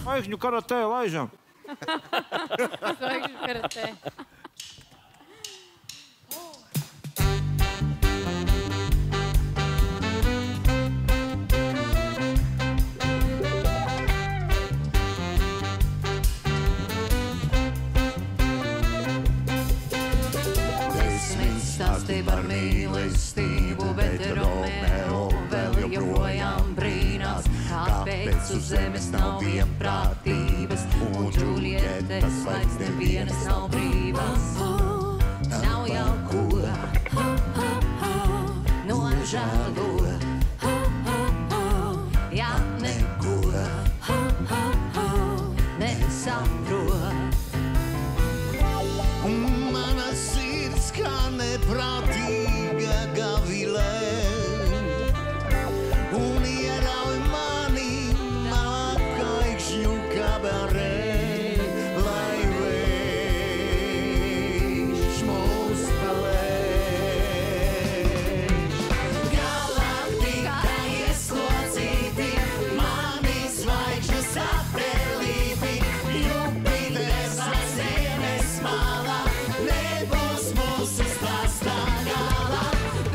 Zvaigžņu karatē laižam. Zvaigžņu karatē. Stāstīja par mīlestību, bet Romeo vēl joprojām brīnās, kāpēc uz zemes nav vienprātības, un Džulietes vairs nevienas nav brīvas. Nav jau ko nožēlot, ja neko nesaprot. Mana sirds kā neprātīga gavilē, un ierauj mani nākaikšņu kabarē, lai vējš mūs pelēš. Galaktika ieslocīti, mani zvaigžņu sapelīti, Jupiters vai zemes malā, nebūs mūsu stāstā galā.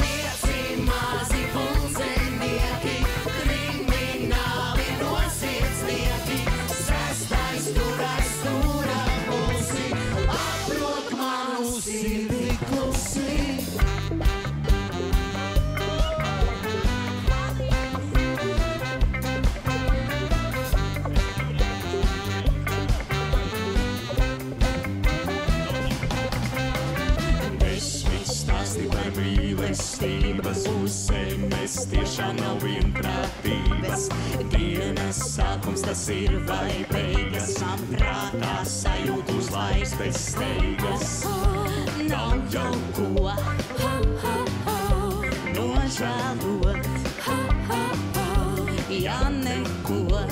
Pieci mazi pulcenieki, krimināli noziedznieki, sestais turais stūra pulsi, aprok manu sirdi klusi. Par mīlestības pusēm mēs tiešām nav vienprātības. Dienas sākums tas ir vai beigas, man prātā sajūt uz laiks bez steigas. Nav jau ko nožēlot, ja neko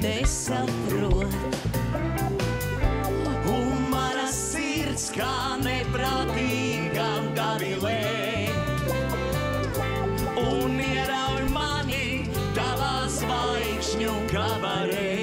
nesaprot. Un mana sirds kā neprātīga gavilē, un ierauj mani tavā zvaigžņu kabarē.